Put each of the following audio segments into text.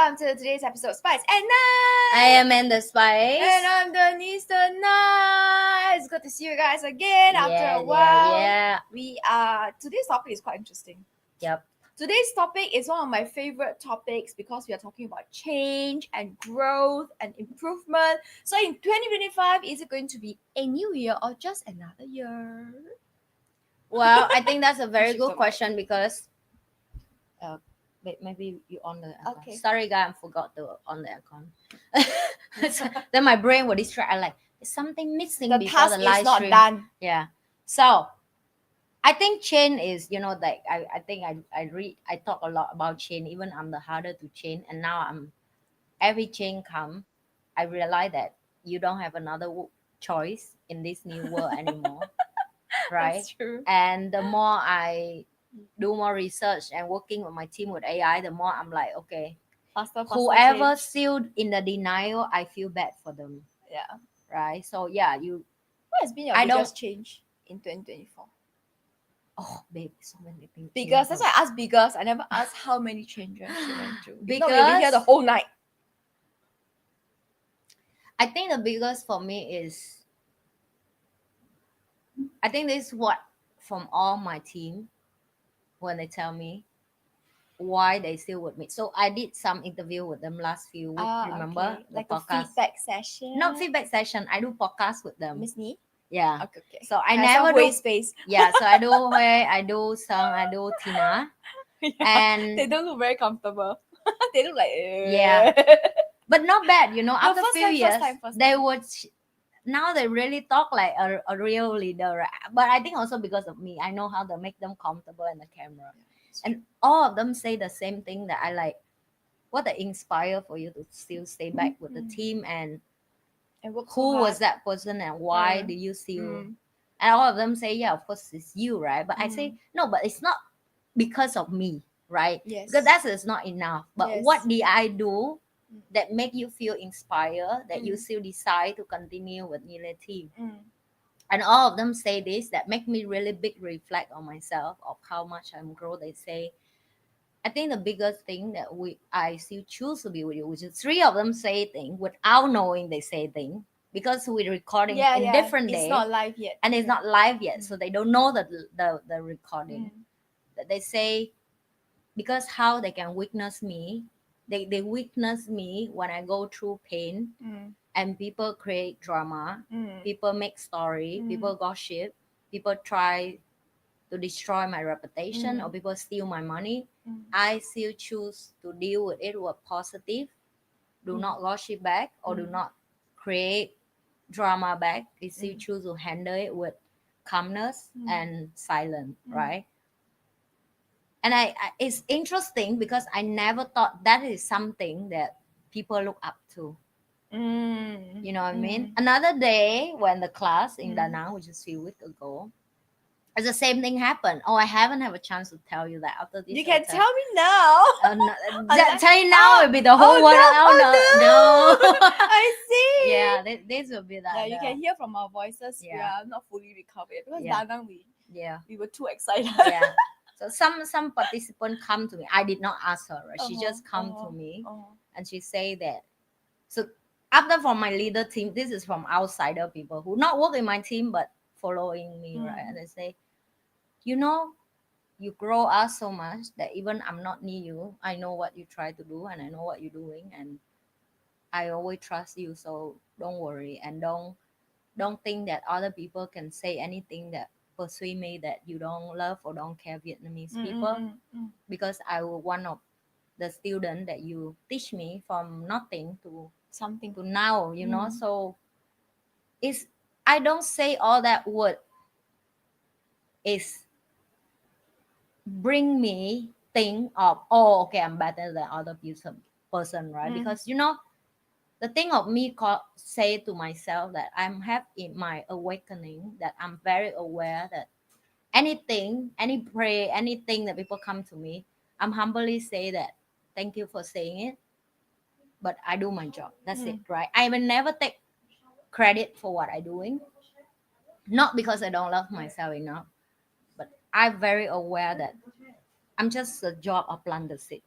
welcome to today's episode of Spice and I Nice. am in the Spice. And I'm Denise tonight. It's good to see you guys again after a while. Yeah. Today's topic is quite interesting. Yep. Today's topic is one of my favorite topics because we are talking about change and growth and improvement. So in 2025, is it going to be a new year or just another year? Well, I think that's a very She's good so question because wait, maybe you on the aircon. Okay. Sorry guys, I forgot to on the aircon. So then my brain will distract. I'm like, is something missing The before task the live is not stream? done. Yeah. So I think change is, like I think I talk a lot about change. Even I'm the harder to change, and now every change come, I realize that you don't have another choice in this new world anymore, right? That's true. And the more I do more research and working with my team with AI, the more I'm like, okay, Faster whoever change. still in the denial, I feel bad for them, Yeah. right? So yeah, What has been your I don't- biggest change in 2024? oh babe, so many things. Because that's why I asked biggest. I never asked how many changes she went through. If not, we'll be here the Because- whole night. I think the biggest for me is, I think this is what from all my team when they tell me why they still with me. So I did some interview with them last few weeks. Remember okay. the Like podcast? a feedback session. Not feedback session. I do podcast with them. Miss Nee? Yeah. Okay. So I Have never some do. waste space. Yeah. So I do Hui, I do Sung, I do Tina, They and don't look very comfortable. They look like Yeah. but not bad. After first few time, years, first they time. would. Now they really talk like a real leader. Right? But I think also because of me, I know how to make them comfortable in the camera. And all of them say the same thing that I like. What they inspire for you to still stay back with the team, and work so who was hard. that person and why Mm. do you still? Mm. And all of them say, yeah, of course it's you, right? But I Mm. say no, but it's not because of me, right? Yes. Because that is not enough. But Yes. what did I do Mm. that make you feel inspired that you Mm. still decide to continue with NhiLe Team? Mm. And all of them say this that make me really big reflect on myself of how much I'm grow. They say, I think the biggest thing that I still choose to be with you, which is three of them say thing without knowing they say thing, because we're recording in different It's day not live yet. and it's not live yet, Mm. so they don't know the recording. That they say, because how they can witness me, they witness me when I go through pain Mm. and people create drama, Mm. people make story, Mm. people gossip, people try to destroy my reputation, Mm. or people steal my money. Mm. I still choose to deal with it with positive, do Mm. not gossip back or do Mm. not create drama back. I still Mm. choose to handle it with calmness Mm. and silence, Mm. right? And it's interesting because I never thought that is something that people look up to. Mm. You know what I mean? Mm. Another day when the class in Mm. Da Nang, which is a few weeks ago, it's the same thing happened. Oh, I haven't had a chance to tell you that after this. You can hotel. tell me now. Tell you now, it'll be the whole world. no. No. I see. Yeah, this will be that. Yeah, you can hear from our voices. We Yeah. are not fully recovered because Yeah. Da Nang Yeah. we were too excited. Yeah. So some participant come to me. I did not ask her. Right? She just come to me and she say that. So after from my leader team, this is from outsider people who not work in my team but following me, right? And they say, you grow us so much that even I'm not near you, I know what you try to do and I know what you're doing, and I always trust you. So don't worry and don't think that other people can say anything that persuade me that you don't love or don't care Vietnamese people, because I was one of the student that you teach me from nothing to Something. to now, so it's, I don't say all that word is bring me think of, oh, okay, I'm better than other person, right? Because the thing of me say to myself that I'm have in my awakening, that I'm very aware that anything, any prayer, anything that people come to me, I'm humbly say that thank you for saying it, but I do my job. That's it, right? I will never take credit for what I'm doing, not because I don't love myself enough, but I'm very aware that I'm just a job of plant the seed.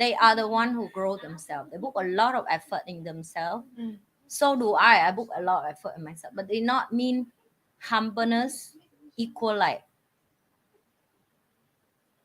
they are the one who grow themselves. They put a lot of effort in themselves. Mm. So do I put a lot of effort in myself, but they not mean humbleness equal like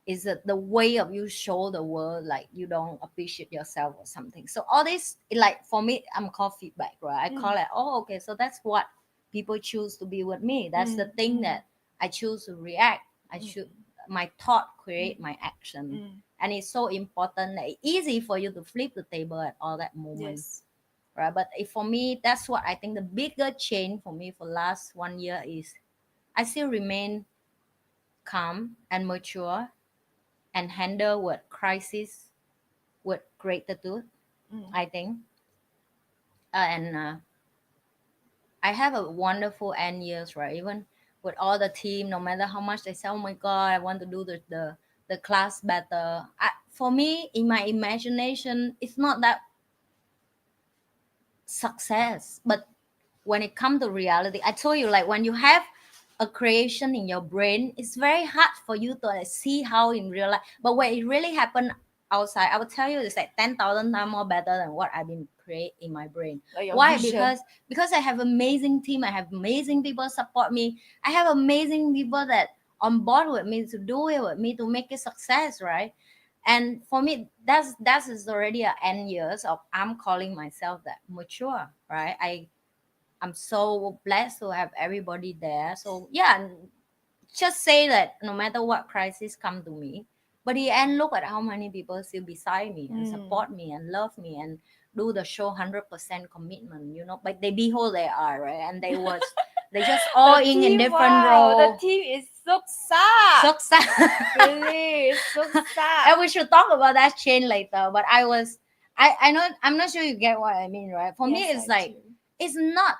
is it the way of you show the world like you don't appreciate yourself or something. So all this like for me I'm called feedback, right? I call it, oh okay, so that's what people choose to be with me. That's the thing that I choose to react. I should my thought create my action. And it's so important that it's easy for you to flip the table at all that moment. Yes. Right, but if for me that's what I think the bigger change for me for last 1 year is I still remain calm and mature and handle with crisis with gratitude. I think and I have a wonderful end years, right? Even with all the team, no matter how much they say, oh my god, I want to do the class better. For me in my imagination it's not that success, but when it comes to reality, I told you like when you have a creation in your brain, it's very hard for you to like, see how in real life. But when it really happened outside, I will tell you it's like 10,000 times more better than what I've been create in my brain. Like your Why? vision. Because I have amazing team. I have amazing people support me. I have amazing people that on board with me to do it with me to make it success, right? And for me that is already an end years of I'm calling myself that mature, right? I'm so blessed to have everybody there. So yeah, just say that no matter what crisis come to me, but the end look at how many people still beside me and support me and love me and do the show 100% commitment, you know. But they be who they are, right? And they just all in different role. The team is suksa. Suksa. Really, suksa. And we should talk about that change later. But I know I'm not sure you get what I mean, right? For me it's like it's not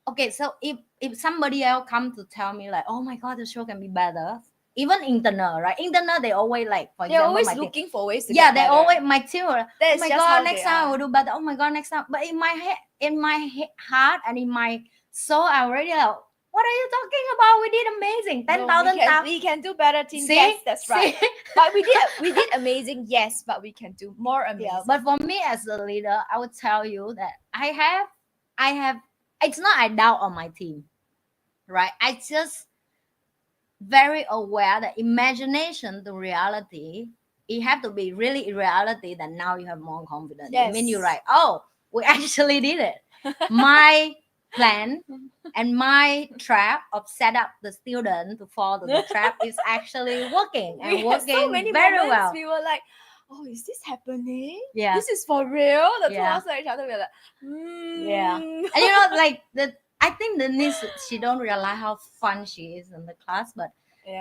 okay. So if somebody else come to tell me like, oh my god, the show can be better, even internal, right? Internal they always like, for They're example, always my team. looking for ways to Yeah, get they better. always my team will, oh That's my just god, how next they time I are. will do better. Oh my god, next time. But in my head, heart, and in my soul, I already like, what are you talking about? We did amazing. 10,000 times. We can do better, team. See? Yes, that's See? right. But we did amazing. Yes, but we can do more amazing. Yeah, but for me as a leader, I would tell you that I have. It's not I doubt on my team, right? I just very aware that imagination to reality, it have to be really in reality. That now you have more confidence. Yes. I mean, you're right. Oh, we actually did it. My plan and my trap of set up the student to fall to the trap is actually working and working so many very moments well. we were like, oh, is this happening? Yeah. This is for real? The two Yeah. of us at each other, we were like, Yeah. And you know, like I think Denise, she don't realize how fun she is in the class, but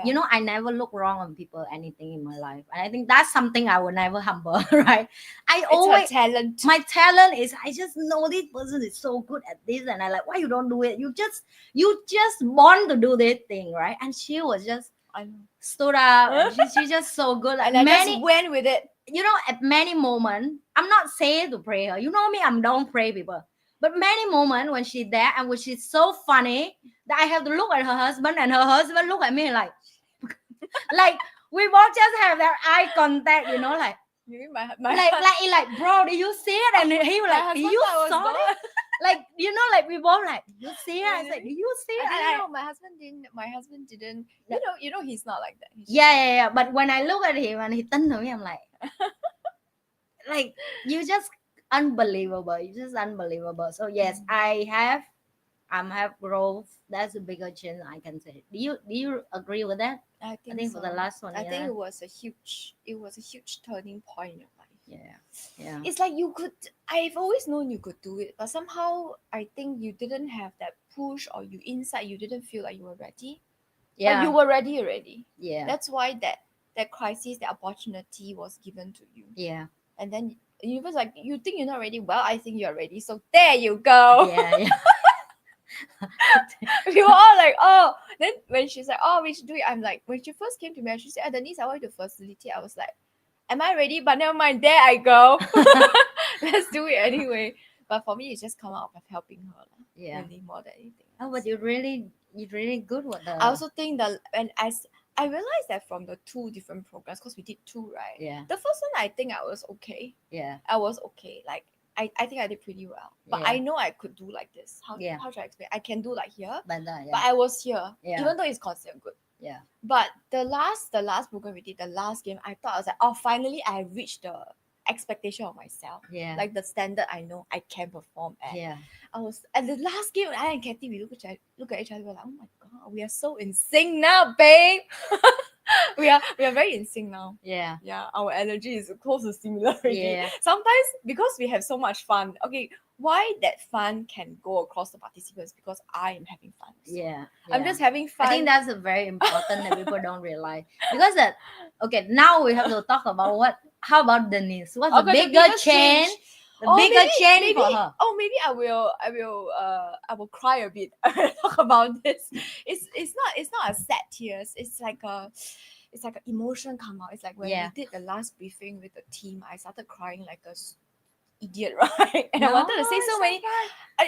you know, I never look wrong on people anything in my life, and I think that's something I would never humble, right? it's her talent. My talent is I just know this person is so good at this, and I like, why you don't do it? You just born to do this thing, right? And she was just stood up, and she's just so good. Like, and I just went with it. You know, at many moments, I'm not saying to pray her. You know me, I'm don't pray people. But many moments when she's there and when she's so funny that I have to look at her husband and her husband look at me like, like we both just have that eye contact, you know, like, you mean my like, bro, do you see it? And he was like, do you saw it? Like, you know, like we both like, do you see it? I was like, do you see it? I don't know. My husband didn't. You know, he's not like that. Yeah. But when I look at him and he turned to me, I'm like, like you just unbelievable. You're just unbelievable. So yes, I have growth. That's a bigger change I can say. Do you agree with that? I think for the last one. I think it was a huge turning point in your life. Yeah. It's like I've always known you could do it, but somehow I think you didn't have that push, or you didn't feel like you were ready. Yeah. But you were ready already. Yeah. That's why that crisis, the opportunity was given to you. Yeah. And then the universe like, you think you're not ready? Well, I think you're ready. So there you go. Yeah. We were all like, oh. Then when she's like, oh, we should do it, I'm like, when she first came to me, she said, Denise, I want you to facilitate. I was like, am I ready? But never mind, there I go. Let's do it anyway. But for me, it's just come out of helping her. Yeah. Really, more than anything. Oh, but you're really good with that. I also think that I realized that from the two different programs, because we did two, right? Yeah. The first one, I think I was okay. Yeah. I was okay. Like, I think I did pretty well. But Yeah. I know I could do like this. How Yeah. should I explain? I can do like here, But but yeah. I was here, Yeah. even though it's considered good. Yeah. But the last program we did, the last game, I thought I was like, oh, finally I reached the expectation of myself. Yeah. Like the standard I know I can perform at. Yeah. I was at the last game, I and Katie, we look at each other, we're like, oh my god, we are so in sync now, babe. we are very in sync now. Yeah. Yeah, our energy is close to similar already. Yeah. Sometimes because we have so much fun. Okay, why that fun can go across the participants? Because I am having fun. So Yeah. I'm just having fun. I think that's a very important that people don't realize, because that, okay, now we have to talk about how about Denise? What's the Okay, bigger change? The bigger change for her. Oh, maybe I will cry a bit talk about this. It's not a sad tears. It's like an emotion come out. It's like when Yeah. we did the last briefing with the team, I started crying like a idiot, right? And I wanted to say so many.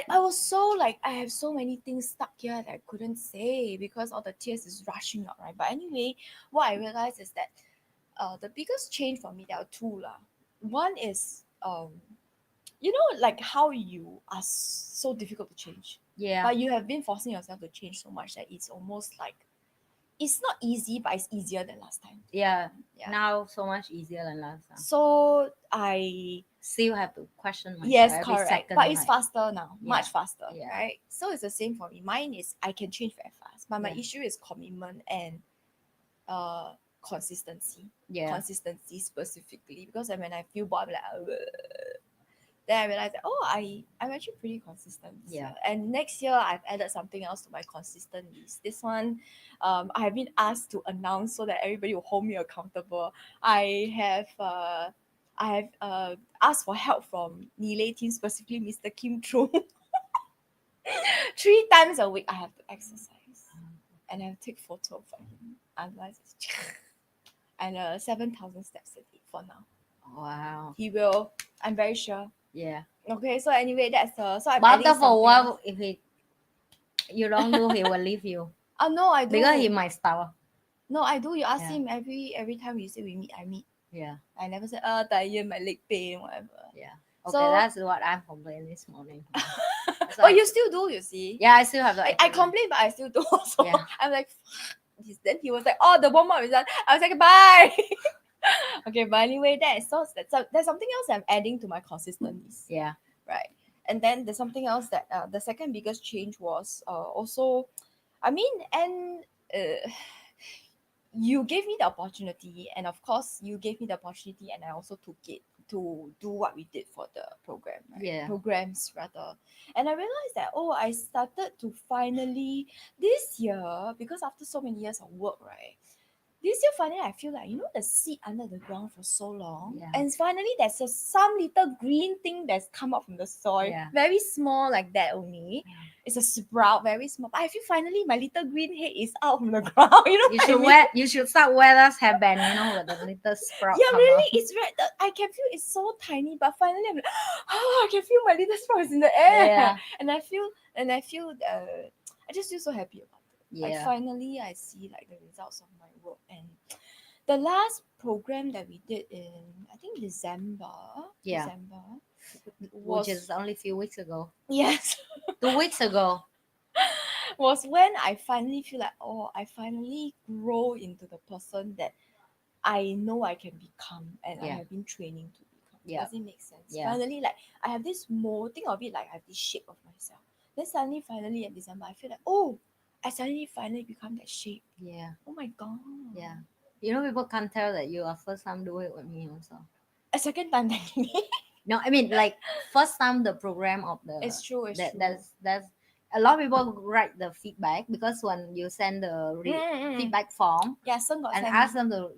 I was so like, I have so many things stuck here that I couldn't say because all the tears is rushing out, right? But anyway, what I realized is that the biggest change for me, there are two lah. One is you know, like how you are so difficult to change, Yeah. but you have been forcing yourself to change so much that it's almost like it's not easy, but it's easier than last time. Yeah. Yeah. Now so much easier than last time. So I Still have to question myself yes, every correct. second. But it's right? faster now, much Yeah. faster, Yeah. right? So it's the same for me. Mine is I can change very fast, but my Yeah. issue is commitment and consistency. Yeah. Consistency specifically, because when I feel bored, I'm like, "Ugh." Then I realized that, oh, I'm actually pretty consistent this Yeah. year. And next year I've added something else to my consistent list. This one, I have been asked to announce so that everybody will hold me accountable. I have asked for help from NhiLe Team, specifically Mr. Kim Chung. 3 times a week I have to exercise and I have to take photo of him. Otherwise, it's and 7,000 steps a day for now. Wow. He will. I'm very sure. Yeah. Okay, so anyway, that's so I'm But adding after for a something while, else. if you don't do, he will leave you No, I do. because he might start. No, I do. You ask Yeah. him every time we say we meet, I meet. Yeah. I never say, tired, my leg pain, whatever. Yeah. Okay, So- that's what I'm complaining this morning. It's Oh, like- you still do, you see? Yeah, I still have the. I complain, but I still do also. Yeah. I'm like, then he was like, oh, the warm up is done. I was like, bye. Okay, but anyway, that's there's something else I'm adding to my consistent list. Yeah. Right. And then there's something else that the second biggest change was also, I mean, and you gave me the opportunity, and of course you gave me the opportunity, and I also took it to do what we did for the program, right? Yeah. Programs rather. And I realized that, oh, I started to finally this year, because after so many years of work, right? This year finally I feel like, you know, the seed under the ground for so long, Yeah. and finally there's some little green thing that's come up from the soil, Yeah. very small like that only. Yeah. It's a sprout, very small. But I feel finally my little green head is out from the ground. You know You what should I mean? wear. You should start wear that hairband. You know, with the little sprout. Yeah, come really, out. it's red. I can feel it's so tiny, but finally I'm like, oh, I can feel my little sprout is in the air, Yeah. and I feel, I just feel so happy about it. Like Yeah. finally, I see like the results of my work. And the last program that we did in, I think December. Yeah. December. Which is only a few weeks ago. Yes. 2 weeks ago. Was when I finally feel like, oh, I finally grow into the person that I know I can become, and I Yeah. have been training to become. Yeah. Does it make sense? Yeah. Finally, like I have this mold, think of it like I have this shape of myself. Then suddenly, finally in December, I feel like, oh, I finally become that shape. Yeah. Oh my god. Yeah. You know, people can't tell that you are first time do it with me also. A second time technically. No, I mean like first time the program of the. It's true. It's true. That's a lot of people write the feedback, because when you send the feedback form Yeah, Sun got and sent ask me them to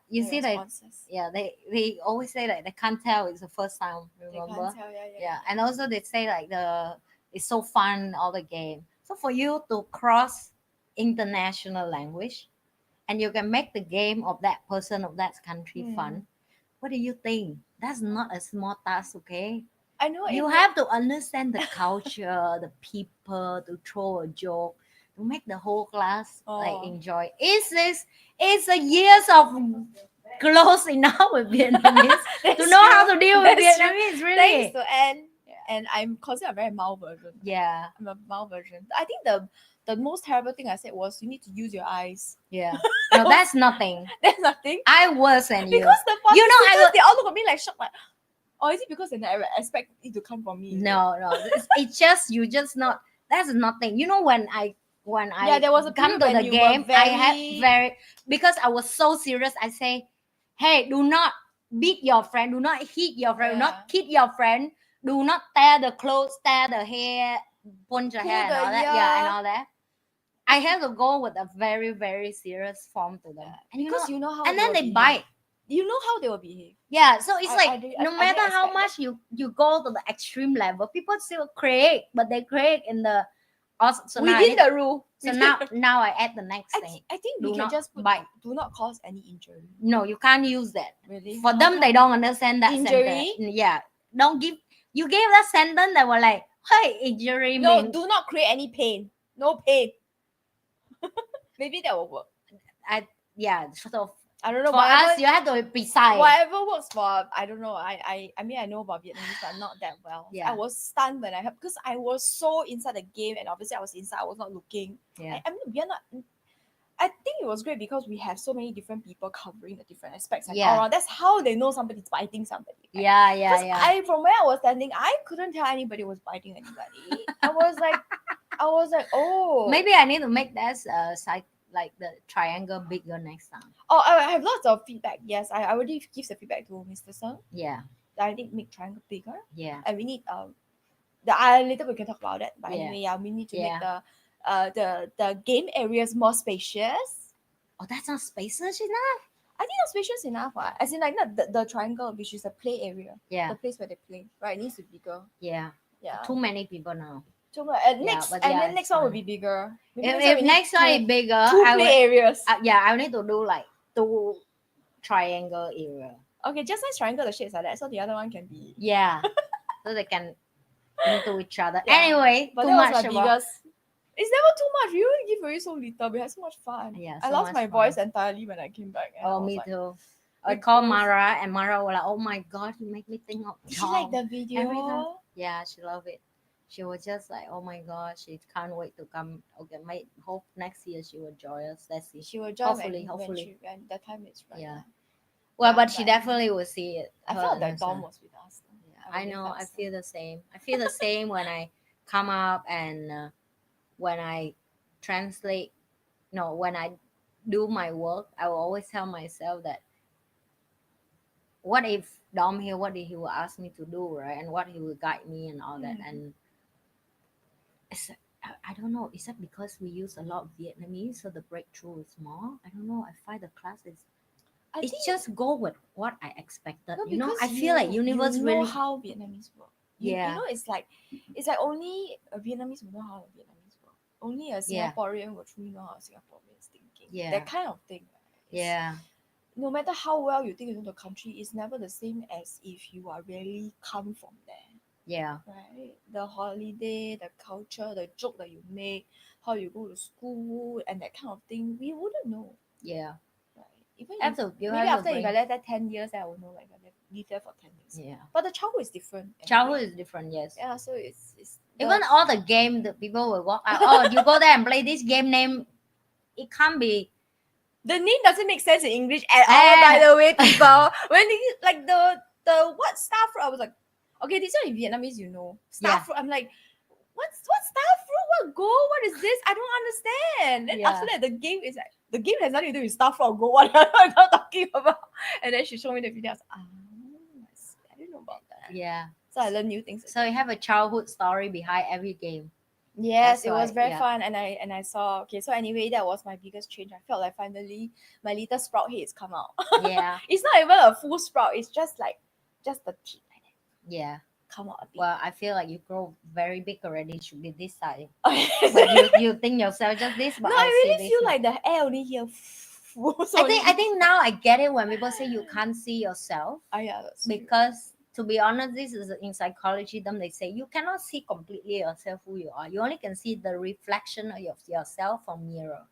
you the see like responses. they always say like they can't tell it's the first time, They remember? can't tell. Yeah, and also they say like it's so fun, all the game. So for you to cross international language and you can make the game of that person of that country fun, what do you think? That's not a small task, okay? I know You have to understand the culture, the people, to throw a joke, make the whole class like Oh. enjoy. It's a years of close enough with Vietnamese to That's know how true. to deal with That's true. Vietnamese. Really. Thanks to Anne. And I'm considered a very mild version. Yeah. I'm a mild version. I think the most terrible thing I said was you need to use your eyes. Yeah. No, that's nothing. That's nothing. I worse than you. Because the You know, I participants, they all look at me like shocked, like, or is it because they never expect it to come from me? No, it's just you just not. That's nothing. You know, when I Yeah, there was a come period to when the you game, were I had very- very, because I was so serious. I say, hey, do not beat your friend, do not hit your friend, do Yeah. not kick your friend, do not tear the clothes, tear the hair, punch your Pull hair, and the all that. Yeah, and ear. all that. I have to go with a very very serious form to them, and Because you know how and then will they behave. bite. You know how they will behave. Yeah, so it's I like did- no I matter didn't how expect much you go to the extreme level, people still create, but they create in the so now I Within need- the rule. so Within now the- now I add the next I, thing. thi- I think Do we can not just put bite. do not cause any injury. No, you can't use that. Really? For How them, they come? don't understand that Injury? sentence. Yeah, don't give. You gave that sentence that were like, "Hey, injury No, means do not create any pain. No pain. Maybe that will work. yeah." So I don't know. for whatever, us, you have to be precise. whatever works for. I don't know. I mean I know about Vietnamese, but not that well. Yeah. I was stunned when I heard because I was so inside the game, and obviously I was inside. I was not looking. Yeah, I mean we are not. I think it was great because we have so many different people covering the different aspects and Yeah. all around. That's how they know somebody's biting somebody. right? yeah, Because yeah. I, from where I was standing, I couldn't tell anybody was biting anybody. I was like, oh, Maybe I need to make that like the triangle bigger next time. Oh, I have lots of feedback. Yes, I already give the feedback to Mr. Sung. Yeah, That I need make triangle bigger, yeah, and we need later we can talk about that. But Yeah. anyway, yeah, we need to make Yeah. the game areas more spacious. Oh, that's not spacious enough. I think not spacious enough. As in like not the triangle, which is a play area, Yeah, the place where they play. Right, it needs to be bigger. yeah. Yeah. Too many people now. So and Yeah, next but and yeah, then it's next one will fun. be bigger. Maybe If we need next one is two- bigger, two I play will. areas. Yeah, I need to do like 2 triangle area. Okay, just nice triangle. The shapes like that, so the other one can be. Yeah, so they can into each other. Yeah, Anyway, But too that was much my about. biggest. It's never too much. We only give away so little. We had so much fun. Yeah, I so lost much my fun. voice entirely when I came back. And I Oh, was me like, too. I we called both- Mara, and Mara was like, "Oh my god, you make me think of She liked Tom." the video. Every time. Yeah, she loved it. She was just like, "Oh my god, she can't wait to come." Okay, mate. Hope next year she will join us. Let's see. She will join Hopefully, hopefully. when the time is right. Yeah. Well, Yeah, but she but- definitely will see it. I her felt and that her Dom son. was with us. Yeah, I really know. felt I so. feel the same. I feel the same when I come up and when I translate. No, when I do my work, I will always tell myself that what if Dom here, what if he will ask me to do, right? And what he will guide me and all that. Mhm. And it's, I don't know. Is that because we use a lot of Vietnamese, so the breakthrough is more? I don't know. I find the class is I it think just go with what I expected. no, You know, I because feel like universe you know really. how Vietnamese work. You Yeah. know, it's like only a Vietnamese will know how a Vietnamese work. Only a Yeah. Singaporean will truly know how a Singaporean is thinking. Yeah. That kind of thing. right? It's- Yeah, No matter how well you think you know the country, it's never the same as if you are really come from there. yeah, Right? The holiday, the culture, the joke that you make, how you go to school, and that kind of thing, we wouldn't know. yeah. Right? Even Have if, to, you maybe have after to if bring. I left there 10 years, I will know like I live there for 10 years. Yeah, But the childhood is different. anyway. childhood is different. Yes. Yeah, so it's Even all the game that people will walk out. Oh, you go there and play this game name. It can't be. the name doesn't make sense in English at all. Eh. By the way, people, when they, like the what star fruit, I was like, okay, these are in Vietnamese, you know, star Yeah. fruit. I'm like, what star fruit? What gold? What is this? I don't understand. Then Yeah. after that, the game is like the game has nothing to do with star fruit or gold. What am I not talking about? And then she showed me the video. I was like, I see. I didn't know about that. Yeah. So I learned new things. So you have a childhood story behind every game. Yes, That's it was why, very yeah. fun, and I saw. Okay, so anyway, that was my biggest change. I felt like finally my little sprout heads come out. Yeah. It's not even a full sprout. It's just the tip like that Yeah. come out a bit. Well, I feel like you grow very big already. It should be this size. no, But you think yourself just this, but I see really this feel now. like the air only here. So I think now I get it when people say you can't see yourself Oh, yeah, that's true. because to be honest, this is in psychology them they say you cannot see completely yourself who you are. You only can see the reflection of yourself from mirror.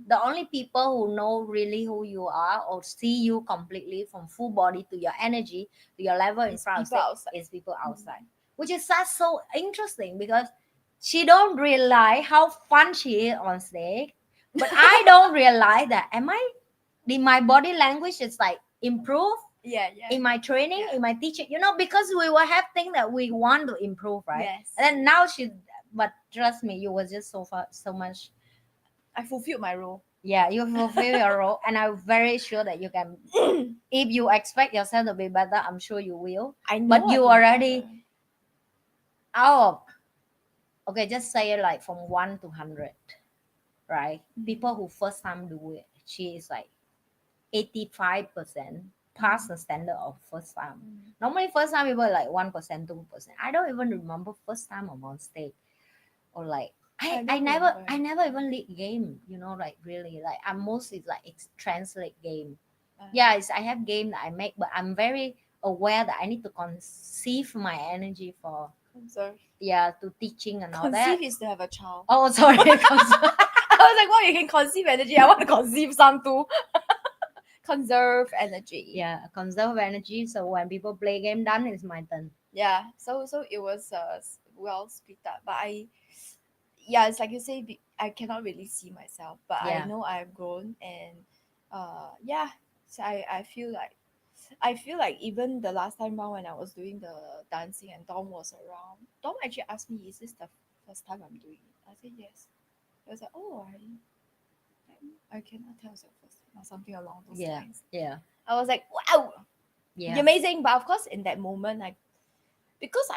The only people who know really who you are or see you completely from full body to your energy to your level in It's front of people stage outside. is people outside, which is that's so interesting because she don't realize how fun she is on stage, but I don't realize that am I in my body language is like improve Yeah, in my training, yeah. in my teaching, because we will have things that we want to improve, right? Yes. And then now but trust me, you was just so far, so much. I fulfilled my role. Yeah, you fulfill your role, and I'm very sure that you can. If you expect yourself to be better, I'm sure you will. I know. But I you can be already better. out of, okay, just say it like from 1 to 100, right? People who first time do it, she is like 85% past the standard of first time. Normally, first time people are like 1%, 2%. I don't even remember first time I'm on stage, or like I I don't never remember. I never even lead game. Like really, like I'm mostly like it's translate game. Yeah, I have game that I make, but I'm very aware that I need to conceive my energy for Conserve. to teaching and all that. Conceive is to have a child. Oh, sorry. I was like, wow, you can conceive energy. I want to conceive some too. Conserve energy. Yeah, conserve energy. So when people play game, done it's my turn. Yeah. So it was well split up, but yeah, it's like you say, I cannot really see myself, but I Yeah. know I've grown, and yeah. So I feel like even the last time round when I was doing the dancing and Dom was around, Dom actually asked me, "Is this the first time I'm doing it?" I said yes. I was like, "Oh, I cannot tell it's the first time," or something along those Yeah, lines. yeah, I was like, "Wow, yeah, amazing!" But of course, in that moment, because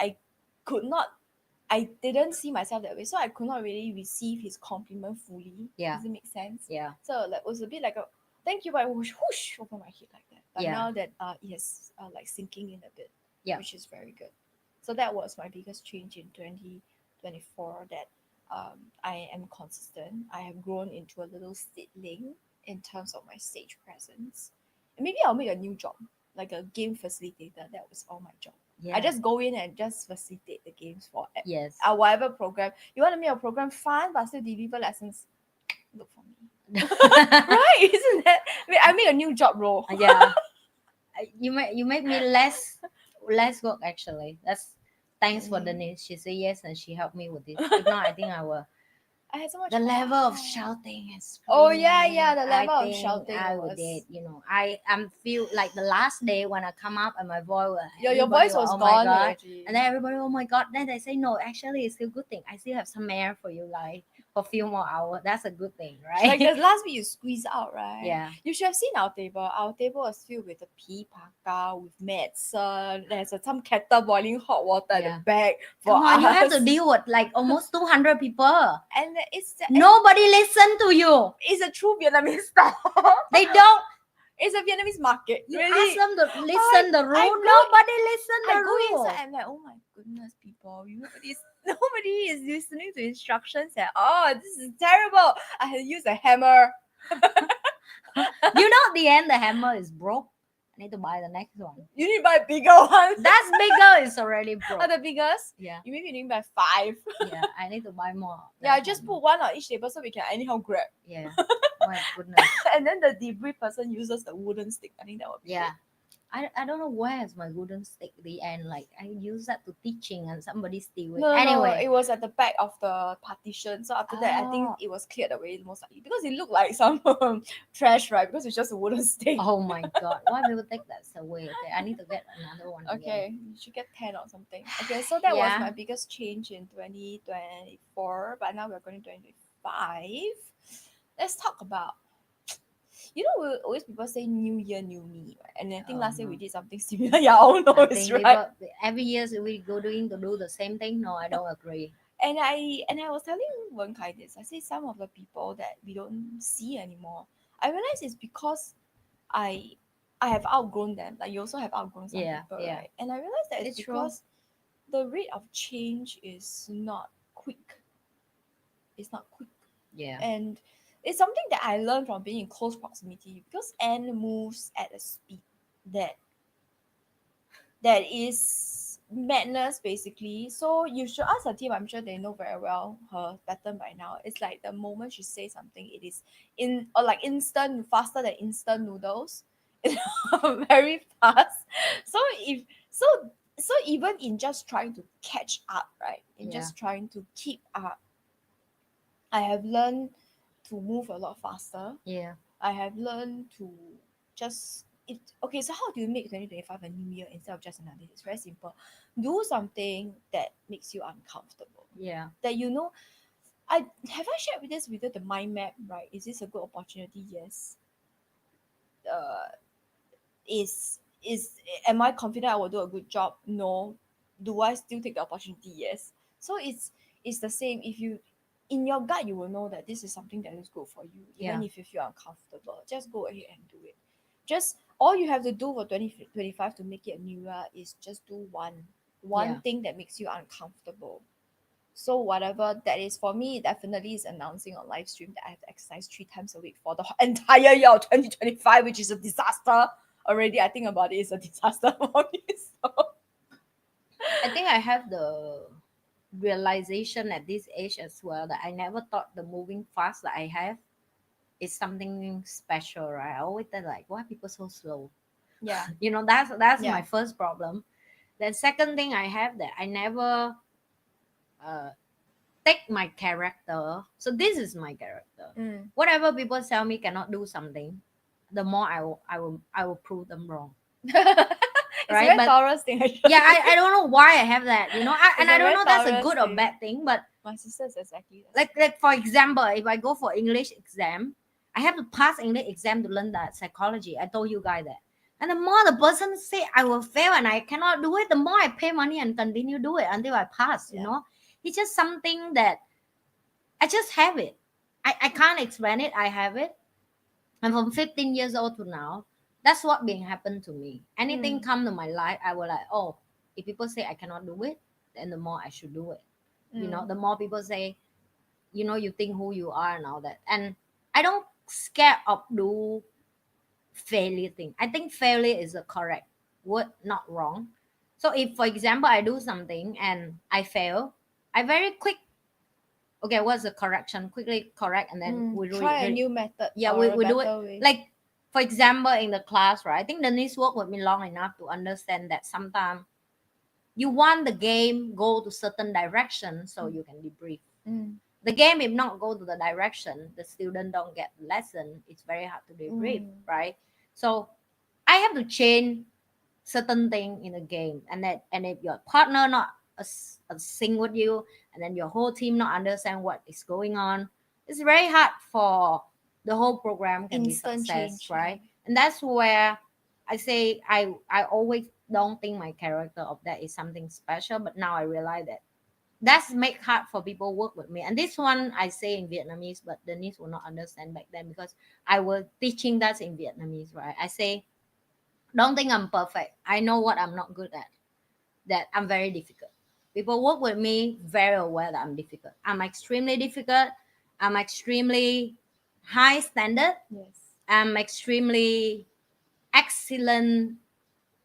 could not, I didn't see myself that way, so I could not really receive his compliment fully. Yeah. Does it make sense? yeah, So like, it was a bit like a thank you, but whoosh, whoosh over my head like that. But Yeah. now that it has like sinking in a bit, Yeah. which is very good. So that was my biggest change in 2024. That I am consistent. I have grown into a little seedling in terms of my stage presence. And maybe I'll make a new job, like a game facilitator. That was all my job. yeah. I just go in and just facilitate the games for Yes. whatever program. You want to make a program fun but still deliver lessons? Look for me. Right? Isn't that? I make a new job role. Yeah. You make me less work actually. That's thanks for Denise. She said yes and she helped me with this. If not, I think I will. I had so much The level of fun. shouting and Oh, yeah, screaming, the level I of think shouting I was- would did. I feel like the last day when I come up and my voice was Your everybody voice was oh my gone god, already. and then everybody oh my god. Then they say no, actually it's still good thing. I still have some air for you guys for a few more hours. That's a good thing, right? Like the last week you squeeze out, right? Yeah. You should have seen our table. Our table was filled with the pea paka, with medicine. There's some kettle boiling hot water at Yeah. the back for Come on, us. you have to deal with like almost 200 people. And Nobody listen to you. it's a true Vietnamese style. They don't. It's a Vietnamese market. You really. ask them to listen the rule. I go- Nobody listen the I go rule. inside, I'm like, oh my goodness, people, nobody is listening to instructions at all. This is terrible. I had to use a hammer. At the end the hammer is broke. I need to buy the next one. You need to buy a bigger one. That's bigger. It's already broke. Are the biggest? Yeah, You maybe need to buy 5. yeah. I need to buy more. Yeah, That's just one. put one on each table so we can anyhow grab. Yeah. My goodness. And then the debris person uses the wooden stick. I think that would be Yeah. I don't know where's my wooden stick at the end. Like I use that to teaching and somebody steal it. No, Anyway. it was at the back of the partition. So after that, I think Oh. it was cleared away most likely because it looked like some trash, right? Because it's just a wooden stick. Oh my god. Why people take that away? Okay, I need to get another one. Again. Okay, you should get 10 or something. Okay, so that was Yeah. my biggest change in 2024, but now we're going to 2025. Let's talk about, always people say new year, new me, right? And I think last year we did something similar. Yeah, all know I it's think right. every year we go to do the same thing. No, I don't agree. And I was telling Wen Kai this. I say some of the people that we don't see anymore. I realize it's because I have outgrown them. Like you also have outgrown some Yeah, people, yeah. right? And I realize that it's It's true. because the rate of change is not quick. It's not quick. Yeah. And it's something that I learned from being in close proximity because Anne moves at a speed that that is madness basically. So you should ask her team. I'm sure they know very well her pattern by now. It's like the moment she says something, it is in or like instant, faster than instant noodles. It's very fast. So if so so even in just trying to catch up, right? In Yeah. just trying to keep up, I have learned to move a lot faster. Yeah. I have learned to just it okay, so how do you make 2025 a new year instead of just another year? It's very simple. Do something that makes you uncomfortable. Yeah. That you know, I shared with this with you the mind map, right? Is this a good opportunity? Yes. Uh is am I confident I will do a good job? No. Do I still take the opportunity? Yes. So it's the same. If you in your gut you will know that this is something that is good for you, even Yeah. if you feel uncomfortable. Just go ahead and do it. Just all you have to do for 2025 to make it a new year is just do one Yeah. thing that makes you uncomfortable. So whatever that is for me, definitely is announcing on live stream that I have to exercise 3 times a week for the entire year of 2025, which is a disaster. Already, I think about it, it's a disaster for me. So I think I have the realization at this age as well that I never thought the moving fast that I have is something special, right? I always think like, why are people so slow? yeah, That's my yeah. first problem. Then second thing I have that I never uh, take my character. So this is my character. Mm. Whatever people tell me cannot do something, the more I will prove them wrong, It's a right? very But Taurus thing, yeah, actually. I don't know why I have that, It's and a I don't very know that's a Taurus good or thing. bad thing, but My sister's exactly the same. like for example, if I go for English exam, I have to pass English exam to learn that psychology. I told you guys that. And the more the person say I will fail and I cannot do it, the more I pay money and continue do it until I pass, Yeah. It's just something that I just have it. I can't explain it. I have it. And from 15 years old to now, that's what being happened to me. Anything Mm. come to my life, I will like, oh, if people say I cannot do it, then the more I should do it. Mm. The more people say, you think who you are and all that. And I don't scared of do failure thing. I think failure is a correct word, not wrong. So if for example I do something and I fail, I very quick, okay, what's the correction? Quickly correct and then we do it. Try a new method Yeah, or a we do it. better way. Like for example in the class, right? I think Denise worked with me long enough to understand that sometimes you want the game go to certain direction so you can debrief. Mm. The game if not go to the direction the student don't get the lesson, it's very hard to debrief, Mm. right? So I have to change certain thing in the game, and if your partner not a sync with you, and then your whole team not understand what is going on, it's very hard for the whole program can be Instant success, change. Yeah. right? And that's where I say I always don't think my character of that is something special, but now I realize that that's make hard for people work with me. And this one I say in Vietnamese, but Denise will not understand back then because I was teaching that in Vietnamese, right? I say, don't think I'm perfect. I know what I'm not good at. That I'm very difficult. People work with me very aware that I'm difficult. I'm extremely difficult. I'm extremely high standard. Yes. I'm extremely excellent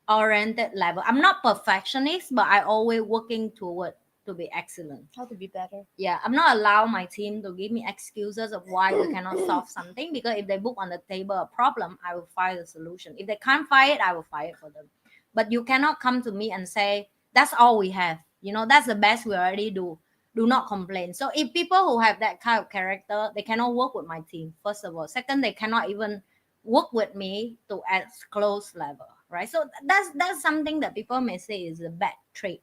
oriented level. I'm not perfectionist, but I always working toward to be excellent. How to be better. Yeah, I'm not allow my team to give me excuses of why we cannot solve something, because if they book on the table a problem, I will find the solution. If they can't find it, I will find it for them. But you cannot come to me and say that's all we have. That's the best we already do. Do not complain. So if people who have that kind of character, they cannot work with my team. First of all, second, they cannot even work with me to at close level, right? So that's something that people may say is a bad trait,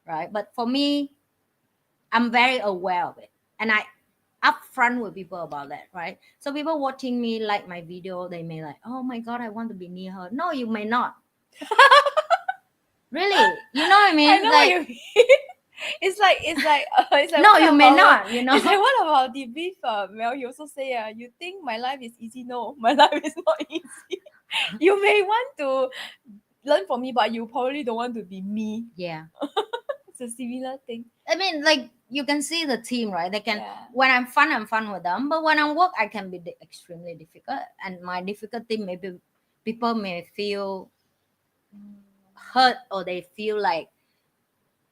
right? But for me, I'm very aware of it, and I upfront with people about that, right? So people watching me like my video, they may like, oh my god, I want to be near her. No, you may not. Really, you know what I I mean? know what Like, you mean. It's like no, one you of may our not. it's like one of our debrief. Mel, he also say, you think my life is easy? No, my life is not easy. You may want to learn from me, but you probably don't want to be me. Yeah, It's a similar thing. I mean, like you can see the team, right? They can Yeah. when I'm fun with them, but when I work, I can be extremely difficult, and my difficulty maybe people may feel hurt or they feel like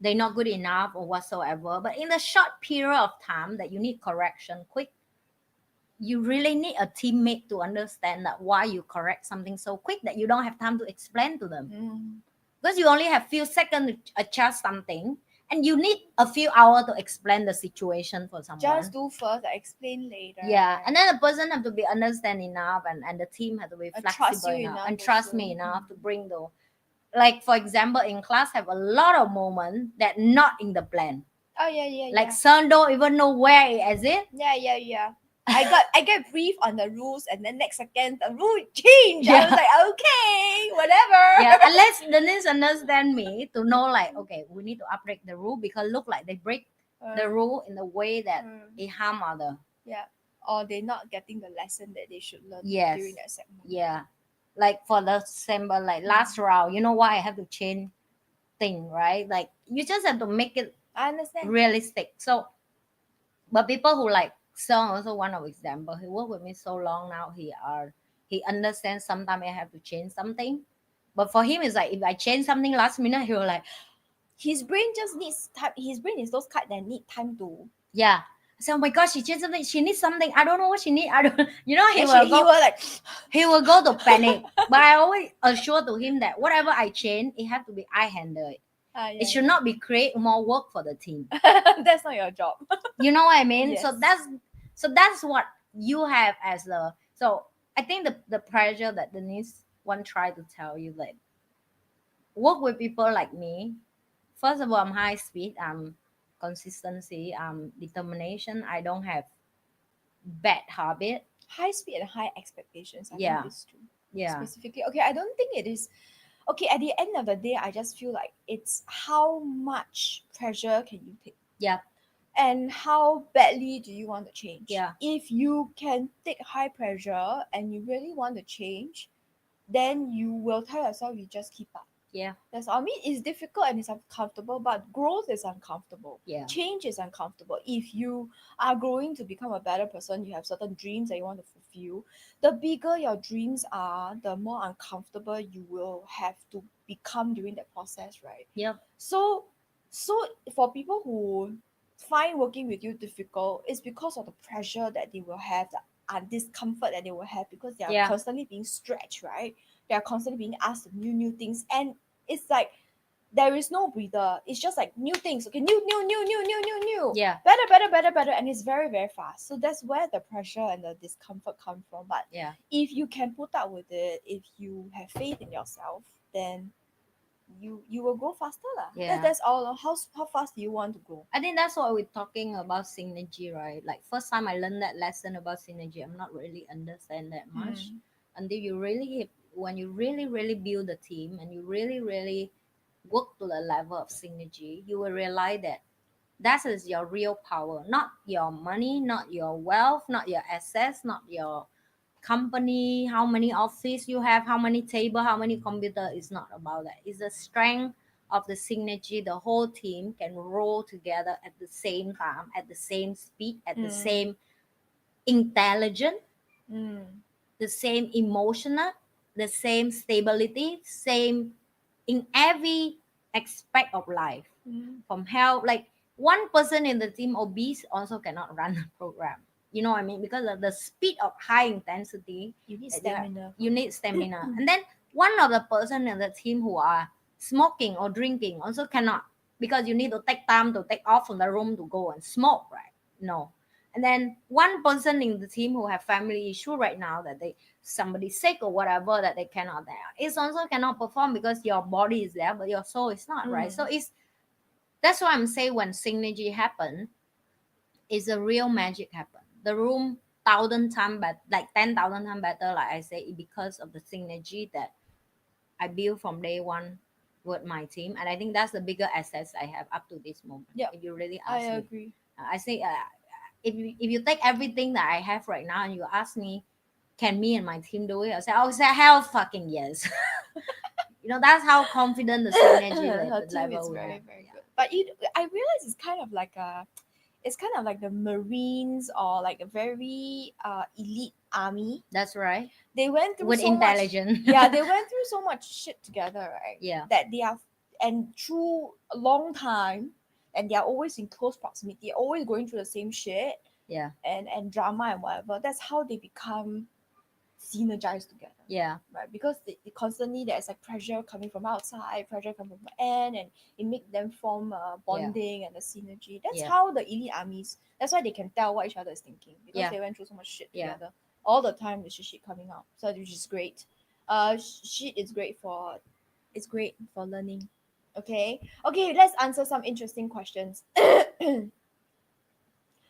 they're not good enough or whatsoever. But in the short period of time that you need correction quick, you really need a teammate to understand that why you correct something so quick that you don't have time to explain to them, because you only have few seconds to adjust something and you need a few hours to explain the situation for someone. Just do first, I explain later. Yeah, and then the person have to be understand enough, and the team have to be And trust flexible you enough enough and trust also. me enough to bring the, like for example in class have a lot of moments that not in the plan, Oh yeah, like some don't even know where it is it. yeah. I get brief on the rules, and then next second the rule change. I Yeah. was like, okay, whatever. Yeah, unless Denise understand me to know like, okay, we need to update the rule because look like they break the rule in the way that it harm other. Yeah, or they're not getting the lesson that they should learn Yes. during that segment. Yeah, like for the example, like last round, you know why I have to change thing, right? Like you just have to make it I understand. realistic. So, but people who like Song also one of example. He worked with me so long now. He understands sometimes I have to change something, but for him it's like if I change something last minute, he will like, His brain just needs time. His brain is those kind that need time to. yeah. I said, oh my gosh, she changed something. She needs something. I don't know what she need. I don't. You know, he Actually, will go. he will like. He will go to panic. But I always assure to him that whatever I change, it have to be I handle it. Yeah, It should not be create more work for the team. That's not your job. You know what I mean? Yes. So that's what you have as the. So I think the pressure that Denise one try to tell you, like work with people like me. First of all, I'm high speed. I'm consistency. I'm determination. I don't have bad habit. High speed and high expectations. I Yeah. think is true. Yeah. Specifically, okay. I don't think it is. Okay, at the end of the day, I just feel like it's how much pressure can you take. Yeah. And how badly do you want to change? Yeah. If you can take high pressure and you really want to change, then you will tell yourself you just keep up. Yeah. That's all. I mean, it's difficult and it's uncomfortable, but growth is uncomfortable. Yeah. Change is uncomfortable. If you are growing to become a better person, you have certain dreams that you want to fulfill. The bigger your dreams are, the more uncomfortable you will have to become during that process, right? Yep. So for people who find working with you difficult, it's because of the pressure that they will have, the discomfort that they will have because they are Yeah. constantly being stretched, right? They are constantly being asked to new things, and it's like there is no breather. It's just like new things. Okay, new. Yeah. Better, and it's very, very fast. So that's where the pressure and the discomfort come from. But Yeah. if you can put up with it, if you have faith in yourself, then you will grow faster lah. Yeah. That's all. How fast do you want to grow? I think that's what we're talking about synergy, right? Like first time I learned that lesson about synergy, I'm not really understand that much until you really, when you really build a team and you really work to the level of synergy, you will realize that that is your real power, not your money, not your wealth, not your assets, not your company, how many office you have, how many table, how many computer. Is not about that. It's the strength of the synergy. The whole team can roll together at the same time, at the same speed, at the same intelligence, the same emotional, the same stability, same in every aspect of life, from health. Like one person in the team obese also cannot run a program. You know what I mean? Because of the speed of high intensity, You need that you have, stamina. you need stamina. And then one of the person in the team who are smoking or drinking also cannot, because you need to take time to take off from the room to go and smoke, right? No. And then one person in the team who have family issue right now, that they somebody sick or whatever, that they cannot there, it's also cannot perform because your body is there but your soul is not, right? So it's, that's why I'm saying when synergy happen, is a real magic happen. The room 1,000 times better, like 10,000 times better, like I say, because of the synergy that I built from day one with my team. And I think that's the bigger assets I have up to this moment. Yeah, if you really I ask me, agree. I say if you take everything that I have right now and you ask me, can me and my team do it? I say hell fucking yes. You know, that's how confident the synergy Her team level is we very, have. very good. But I realize it's kind of like a it's kind of like the Marines or like a very elite army. That's right. They went through With so much. intelligence. Yeah, they went through so much shit together, right? Yeah. That they are, and through a long time, and they are always in close proximity, always going through the same shit Yeah. and drama and whatever. That's how they become synergized together. Yeah. Right, because they constantly there's like pressure coming from outside, pressure coming from the end, and it make them form a bonding and a synergy. That's Yeah. how the elite armies. That's why they can tell what each other is thinking because Yeah. they went through so much shit Yeah. together all the time. There's just shit coming out, so which is great. Shit is great for, it's great for learning. Okay, okay, let's answer some interesting questions.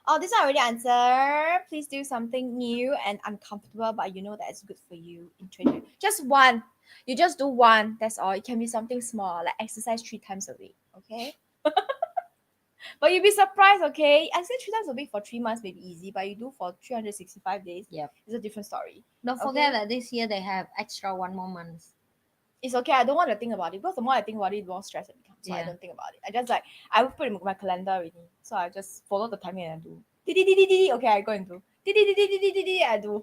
Oh, this I already answered. Please do something new and uncomfortable, but you know that it's good for you in training. Just one. You just do one. That's all. It can be something small, like exercise 3 times a week. Okay. But you'll be surprised. Okay, exercise 3 times a week for 3 months may be easy, but you do for 365 days. Yep. It's a different story. Don't forget that this year they have extra 1 more month. It's okay. I don't want to think about it because the more I think about it, the more stress it becomes. So I Yeah. don't think about it. I just like I will put it in my calendar already. So I just follow the timing and I do. Okay, I go and do. I do.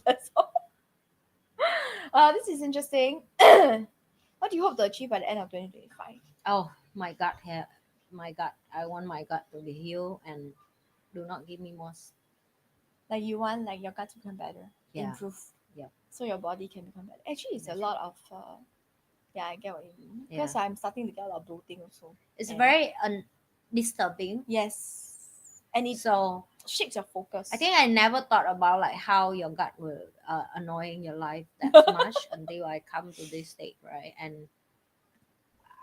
That's all. This is interesting. What do you hope to achieve by the end of 2025? Oh my God, my God, I want my gut to be healed and do not give me more. Like you want like your gut to become better, Yeah. improve. Yeah. So your body can become better. Actually, it's a That's lot of. Yeah, I get what you mean. Because Yeah. I'm starting to get a lot of bloating also. It's And- very disturbing. Yes, and it So shakes your focus. I think I never thought about like how your gut will annoying your life that much until I come to this state, right? And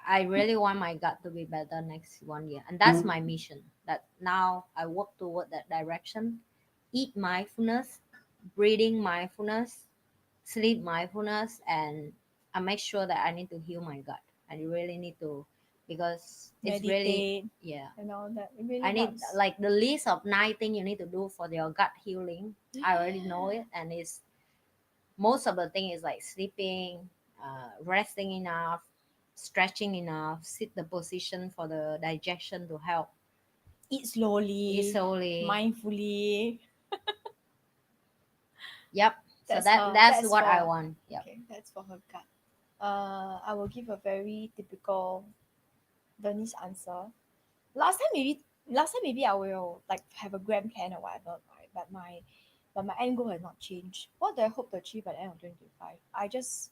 I really want my gut to be better next 1 year, and that's my mission. That now I work toward that direction. Eat mindfulness, breathing mindfulness, sleep mindfulness, and I make sure that I need to heal my gut. I really need to, because it's really, meditate yeah. and all that. It really I need helps. like the list of 9 things you need to do for your gut healing. I already know it, and it's most of the thing is like sleeping, resting enough, stretching enough, sit the position for the digestion to help. Eat slowly, Eat slowly. mindfully. Yep. So That's that her. that's That's what I for want. Yep. okay. That's for her gut. I will give a very typical Denise answer. Last time maybe I will like have a grand plan or whatever, right? But my end goal has not changed. What do I hope to achieve by the end of 2025? I just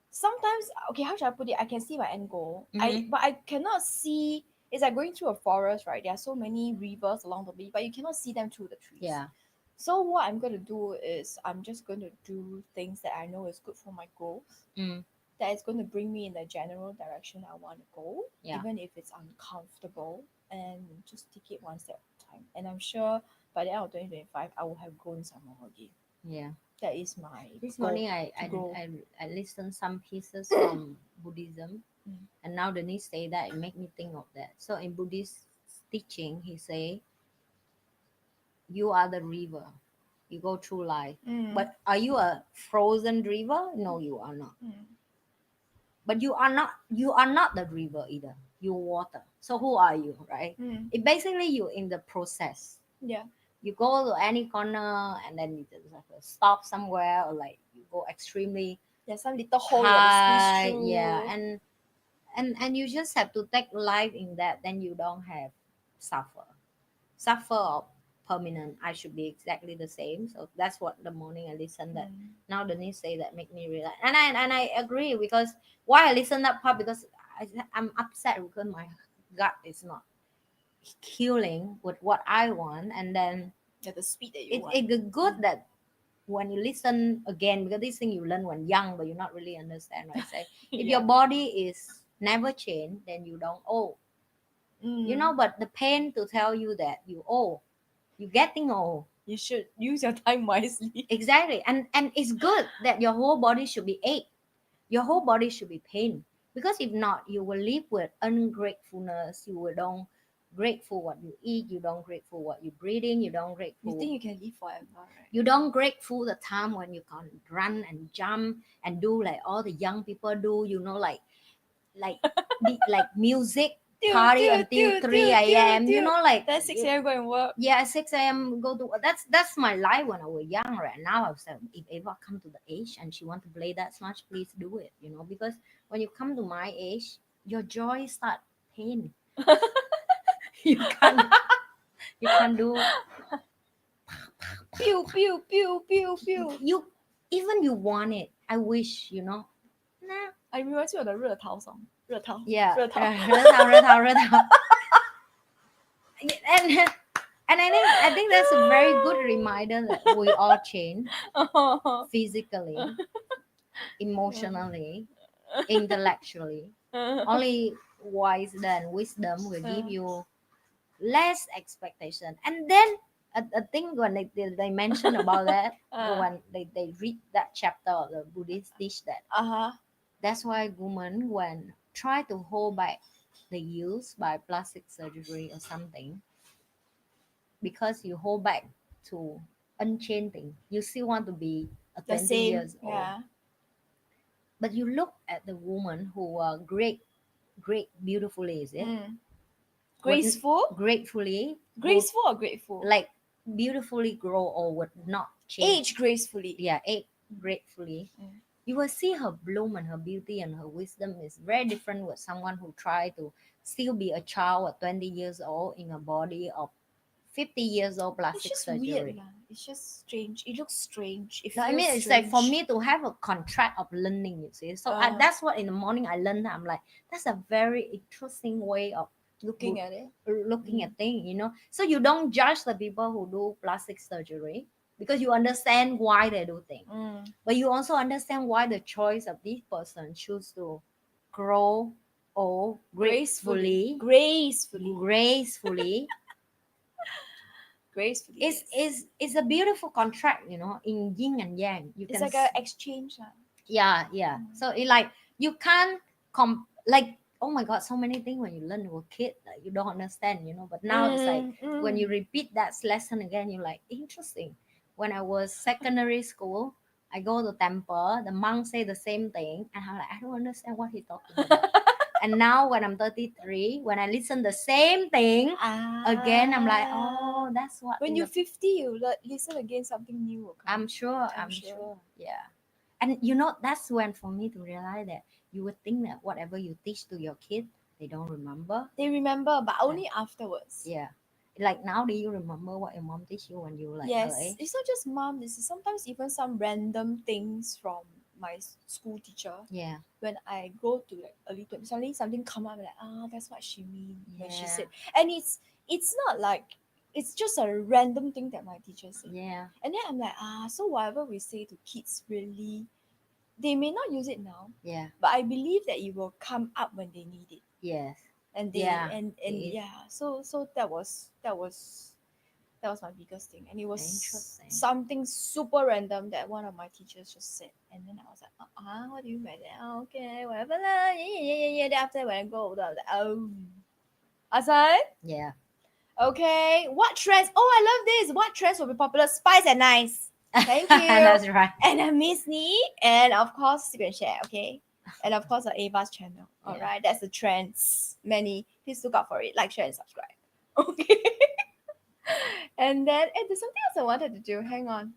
sometimes okay, how should I put it? I can see my end goal. Mhm. But I cannot see, it's like going through a forest, right? There are so many rivers along the way, but you cannot see them through the trees. Yeah. So what I'm gonna do is I'm just gonna do things that I know is good for my goals. Mm. That is going to bring me in the general direction I want to go, Yeah. even if it's uncomfortable, and just take it one step at a time. And I'm sure by the end of 2025, I will have grown some more again. Yeah. That is my This goal morning I to I, grow. I listened some pieces from Buddhism, Mm. and now Denise say that it make me think of that. So in Buddhist teaching, he say you are the river, you go through life. Mm. But are you a frozen river? No, you are not. Mm. But you are not the river either. You water. So who are you, right? Mm. It basically you in the process. Yeah. You go to any corner and then you just have to stop somewhere, or like you go extremely There's some little hole you have to high, squeeze through. yeah, and you just have to take life in that. Then you don't have suffer of permanent. I should be exactly the same. So that's what the morning I listened that. Mm. Now Denise say that make me realize, and I agree, because why I listen that part, because I'm upset because my gut is not healing with what I want, and then At the speed that you it's want. it good that when you listen again, because this thing you learn when young but you not really understand, right? Say if Yeah. your body is never changed, then you don't old, Mm. but the pain to tell you that you old, you getting old. You should use your time wisely. Exactly. And it's good that your whole body should be ache, your whole body should be pain, because if not you will live with ungratefulness. You will don't grateful what you eat, you don't grateful what you breathing, you don't You grateful, think you can live forever, right? you don't grateful the time when you can run and jump and do like all the young people do, like like music party until 3 a.m. You know, like Then 6 a.m. go and work. yeah, 6 a.m. go to that's my life when I was young. Right now, I said if Eva come to the age and she want to play that much, please do it. You know, because when you come to my age, your joy start pain. you can't you can't do Pew, pew, pew, pew, pew. you even you want it. I wish you know. Nah. I reminds you of the 热逃 song. 热逃. Yeah. 热逃. 热逃 and I think that's a very good reminder that we all change physically, emotionally, intellectually. Only wise and wisdom will give you less expectation. And then I think when they mention about that, when they read that chapter of the Buddhist teach that that's why women when try to hold back the use by plastic surgery or something, because you hold back to unchanging, you still want to be a The 20 same. years old. Yeah. But you look at the woman who are great, beautifully, is it? Graceful? Gratefully, Graceful or grateful? like beautifully grow or would not change. Age gracefully. Yeah, age gratefully. You will see her bloom and her beauty and her wisdom is very different with someone who try to still be a child at 20 years old in a body of 50 years old It's plastic just surgery. weird. It's just strange. It looks strange. It No, feels I mean, it's strange. like for me to have a contract of learning, you see. So that's what in the morning I learned. I'm like, that's a very interesting way of looking at it. looking at things, you know. So you don't judge the people who do plastic surgery because you understand why they do things. But you also understand why the choice of this person choose to grow old gracefully. Gracefully. It's a beautiful contract, you know, in yin and yang. It's like an exchange. Yeah. So it like you can't like, oh my god, so many things when you learn with a kid like you don't understand, you know. But now it's like when you repeat that lesson again, you're like, interesting. When I was secondary school, I go to temple, the monk say the same thing, and I'm like, I don't understand what he's talking about. And now when I'm 33, when I listen the same thing again, I'm like, oh, that's what. When you're 50, you listen again, something new will come. I'm sure. Yeah. And you know, that's when for me to realize that you would think that whatever you teach to your kid, they don't remember. They remember, but only afterwards. Yeah. Like now, do you remember what your mom teach you when you were like yes, her age? It's not just mom. This is sometimes even some random things from my school teacher. Yeah. When I go to like early 20s, suddenly something come up, I'm like, that's what she mean when she Yeah. said. And it's not like it's just a random thing that my teacher said. Yeah. And then I'm like, so whatever we say to kids really, they may not use it now. Yeah. But I believe that it will come up when they need it. Yes. And they and so that was my biggest thing, and it was something super random that one of my teachers just said, and then I was like, what do you mean? Okay, whatever lah. Yeah. Then after when I go older, I was like, Asai? Yeah. Okay, what trends? Oh, I love this. What trends will be popular? Spice and nice. Thank you. That's right. And I miss me, and of course, sip and share. Okay. And of course, Ava's channel. All right, that's the trends. Many, please look out for it. Like, share, and subscribe. Okay. And then, there's something else I wanted to do. Hang on.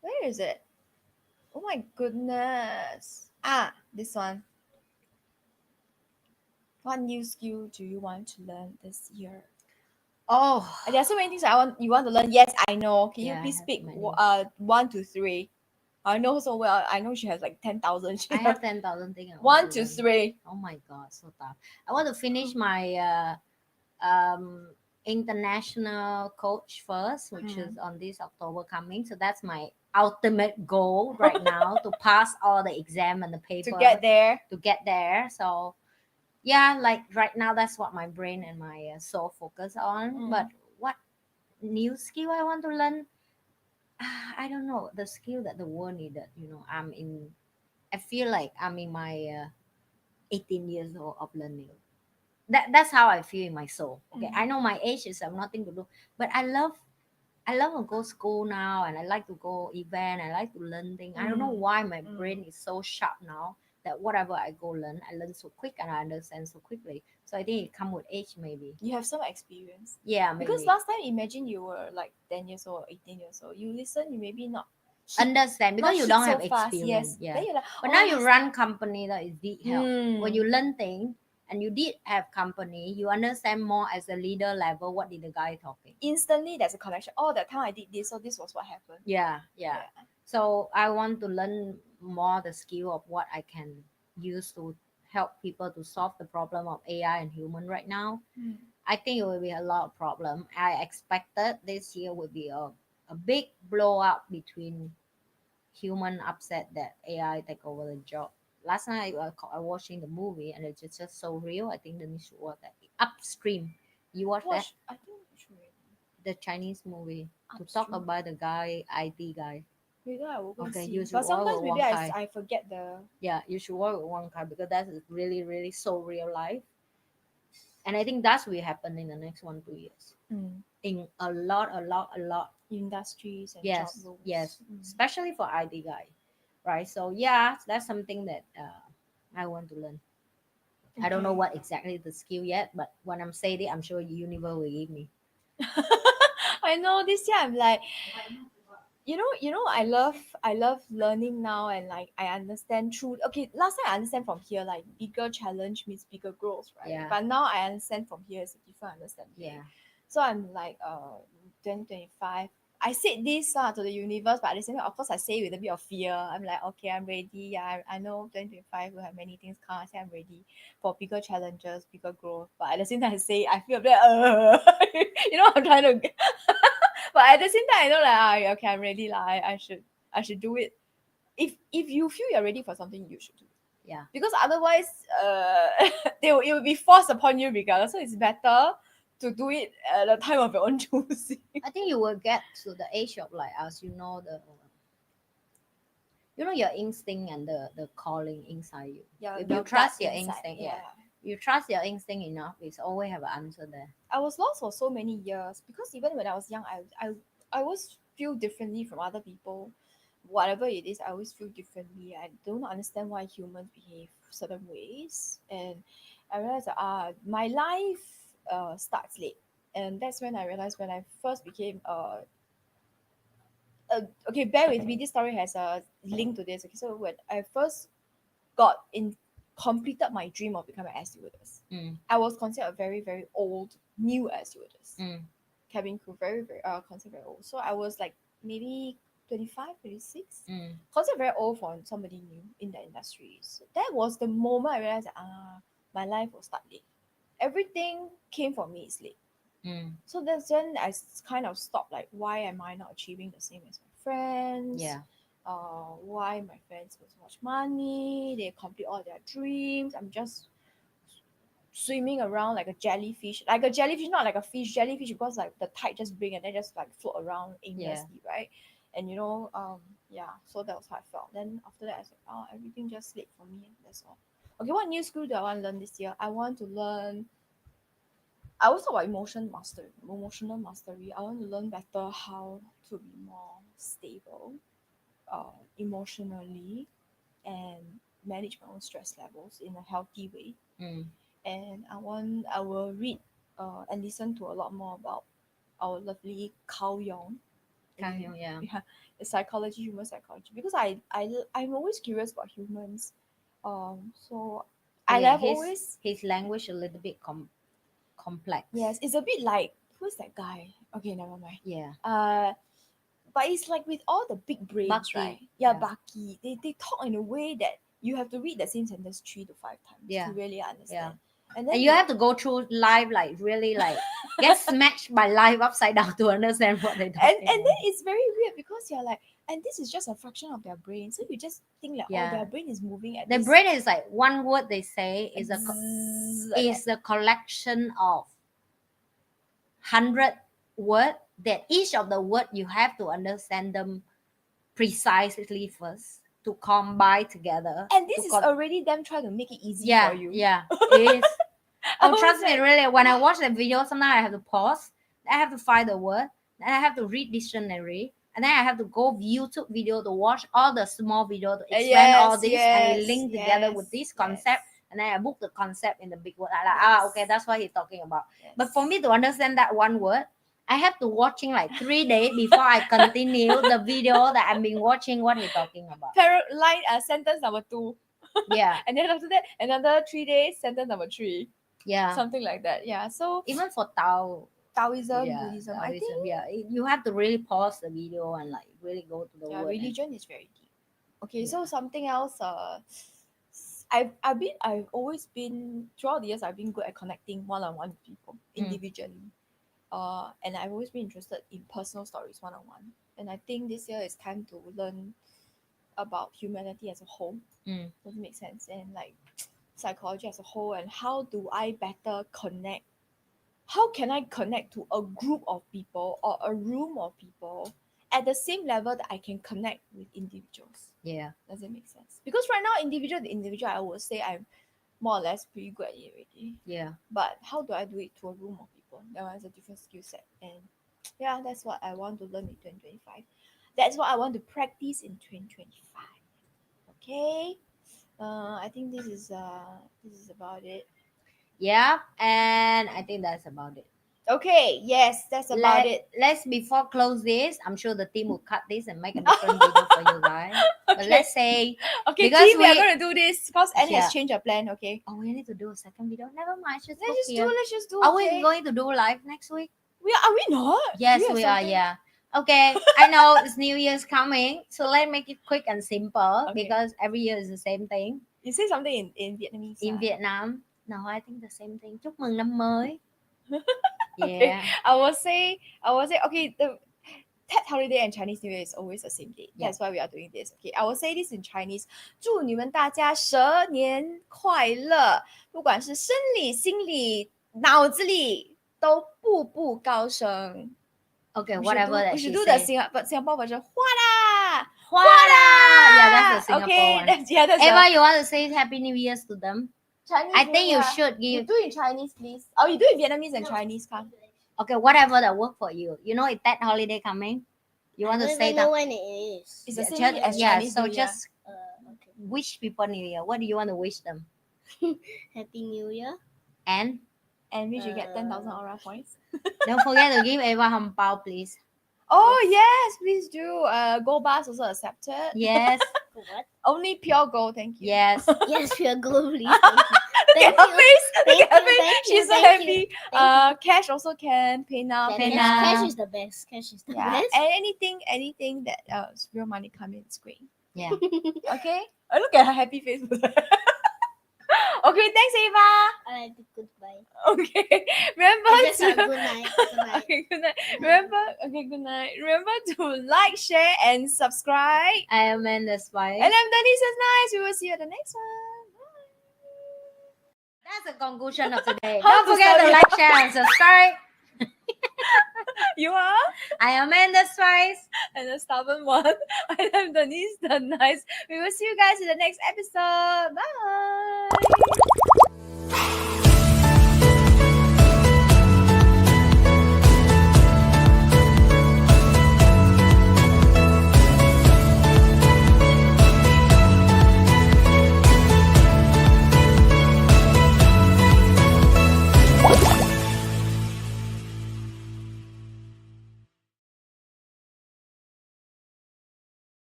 Where is it? Oh my goodness. This one. What new skill do you want to learn this year? Oh, there are so many things you want to learn. Yes, I know. Can you please pick 1 to 3? I know so well. I know she has like 10,000. I have 10,000 things. 1 to 3. Oh my god, so tough. I want to finish my international coach first, which is on this October coming. So that's my ultimate goal right now, to pass all the exam and the paper to get there. So yeah, like right now that's what my brain and my soul focus on. But what new skill I want to learn, I don't know, the skill that the world needed, you know. I feel like I'm in my 18 years old of learning. That's how I feel in my soul. Okay, I know my age is have nothing to do, but I love to go school now, and I like to go event. I like to learn things. I don't know why my brain is so sharp now that whatever I go learn, I learn so quick and I understand so quickly. So I think it come with age maybe. You have some experience. Yeah, Because maybe. last time, imagine you were like 10 years old, 18 years old. You listen, you maybe not Understand because not you hit don't so have fast. experience. Yes. Yeah. Then you're like, But oh, now you last run company that is did help. When you Mm. learn things and you did have company, you understand more as a leader level what did the guy talking. Instantly there's a connection. Oh, that time I did this, so this was what happened. Yeah. So I want to learn more the skill of what I can use to help people to solve the problem of AI and human right now. Mm. I think it will be a lot of problem. I expected this year would be a big blow up between human upset that AI take over the job. Last night I was watching the movie and it's just so real. I think Denise should watch that. Upstream. You watch that? Watch, I think we should read The Chinese movie to talk Upstream. about the guy, IT guy. Maybe I will go and Okay, see. you should But watch sometimes with maybe Wong Kai. I forget the. Yeah, you should work with one car because that is really, really so real life. And I think that's will happen in the next 1-2 years. In a lot. Industries and job Yes, roles. yes, especially for IT guy, right? So yeah, that's something that I want to learn. I don't know Okay. what exactly the skill yet, but when I'm saying it, I'm sure Universe will give me. I know this year I'm like, I love learning now, and like I understand through. Okay, last time I understand from here, like bigger challenge means bigger growth, right? Yeah. But now I understand from here is a different understanding. Yeah, So I'm like 2025. I said this to the universe, but at the same time, of course, I say it with a bit of fear. I'm like, okay, I'm ready. I know 2025 will have many things come. I say I'm ready for bigger challenges, bigger growth. But at the same time, I say I feel a bit, I'm trying to. But at the same time, I know like, okay, I'm ready. Like, I should do it. If you feel you're ready for something, you should do it. yeah, Because otherwise, it will be forced upon you regardless. So it's better to do it at the time of your own choosing. I think you will get to the age of like us, your instinct and the calling inside you. Yeah, If the you gut trust your inside, instinct, yeah. you trust your instinct enough, it's always have an answer there. I was lost for so many years because even when I was young, I always feel differently from other people. Whatever it is, I always feel differently. I don't understand why humans behave certain ways, and I realized that my life starts late, and that's when I realized when I first became okay. Bear with me. This story has a link to this. Okay, so when I first got in completed my dream of becoming an air stewardess, Mm, I was considered a very very old new air stewardess, mm, cabin crew, very very considered very old. So I was like maybe 25, 26, mm, considered very old for somebody new in the industry. So that was the moment I realized that, my life will start late. Everything came for me is late. mm. So that's when kind of stopped. Like, why am I not achieving the same as my friends? Yeah, Why my friends have so much money? They complete all their dreams. I'm just swimming around like a jellyfish, not like a fish, jellyfish, because like the tide just bring and then just like float around aimlessly, right? And yeah. So that was how I felt. Then after that, I said, oh, everything just slipped for me. That's all. Okay, what new skill do I want to learn this year? I want to learn I always talk about emotional mastery. I want to learn better how to be more stable, emotionally, and manage my own stress levels in a healthy way. mm. And I will read and listen to a lot more about our lovely Carl Jung. Yeah. Yeah, the human psychology, because I'm always curious about humans. So I Okay, have always. his language a little bit complex. Yes, it's a bit like, who's that guy? Okay, never mind. Yeah. But it's like with all the big brains, Bucky, right? Yeah, yeah. Bucky. They talk in a way that you have to read the same sentence 3 to 5 times Yeah. to really understand. And And then you have to go through life like really like get smashed by life upside down to understand what they talking and then about. it's very weird because you're like, and this is just a fraction of their brain, so you just think like, oh, Yeah. their brain is moving at The this brain is like one word they say is zzz, like is a collection of 100 word that each of the word you have to understand them precisely first to combine together. and this to is already them trying to make it easy yeah, for you. yeah, it is. I Oh, was trust me, like, really. When I watch the video, sometimes I have to pause. I have to find the word. And I have to read dictionary. and then I have to go YouTube video to watch all the small video to explain all this, and we link together with this concept, and then I book the concept in the big word. Okay, that's what he's talking about. But for me to understand that one word, I have to watching like 3 days before I continue the video that I've been watching what he's talking about. Line sentence number 2. Yeah. And then after that, another 3 days, sentence number 3. Yeah. Something like that. Yeah. So even for Taoism, yeah, Buddhism, Taoism, I think you have to really pause the video and like really go to the word. Religion is very deep. Okay, so something else. I've always been, throughout the years, I've been good at connecting one-on-one with people individually. And I've always been interested in personal stories one-on-one. And I think this year is time to learn about humanity as a whole. Does it make sense? And like psychology as a whole, and how do I better connect? How can I connect to a group of people or a room of people at the same level that I can connect with individuals? Yeah. Does it make sense? Because right now, individual to individual, I would say I'm more or less pretty good at it already. Yeah. But how do I do it to a room of people? That one is a different skill set. And yeah, that's what I want to learn in 2025. That's what I want to practice in 2025. Okay. I think this is about it. Yeah, and I think that's about it. Okay, yes, that's about it. Let's before close this, I'm sure the team will cut this and make a different video for you guys. Okay. But let's say because team, we are going to do this because Anne has changed her plan. Okay. Oh, we need to do a second video. Never mind. Let's just do. Are we going to do live next week? Are we not? Yes, we are. Yeah. Okay. I know it's New Year's coming, so let's make it quick and simple because every year is the same thing. You say something in Vietnamese. In Vietnam. No, I think the same thing. Chúc mừng năm mới. Yeah. Okay. I will say, okay, the Tet holiday and Chinese New Year is always the same date. That's why we are doing this. Okay, I will say this in Chinese. 祝你们大家蛇年快乐，不管是生理、心理、脑子里都步步高升。Okay, whatever that we should she do says. the Singapore version. 花啦，花啦. Yeah, that's the Singapore one. That's Eva, you want to say Happy New Year's to them? Chinese. I think you should give. You do it in Chinese, please. Oh, you do it in Vietnamese and Chinese, can? Okay, whatever that work for you. You know, it's that holiday coming. You want to say that? I don't know when it is. It's the same as Chinese so New Year. just wish people New Year. What do you want to wish them? Happy New Year. And we should get 10,000 aura points. don't forget to give Eva hong bao, please. Oh yes, please do. Gold bars also accepted. Yes. What? Only pure gold, thank you. Yes. Yes, we are gold, please. Look at her face. Look at her face. She's so happy. Thank Cash also can. Pay now. you. Pay Pay now. now. Cash is the best. Cash is the Yeah. best. Anything that real money come in is great. Yeah. Okay. Look at her happy face. Okay, thanks, Eva. Alright, goodbye. Okay. Remember Just to good night. Good night. okay, good night. Good night. Remember to like, share, and subscribe. I am Amanda Spice. And I'm Denise. Nice. We will see you at the next one. Bye. That's the conclusion of today. How Don't to forget spell to it? like, share, and subscribe. You are? I am Amanda Spice. And the stubborn one. I am Denise the Nice. We will see you guys in the next episode. Bye.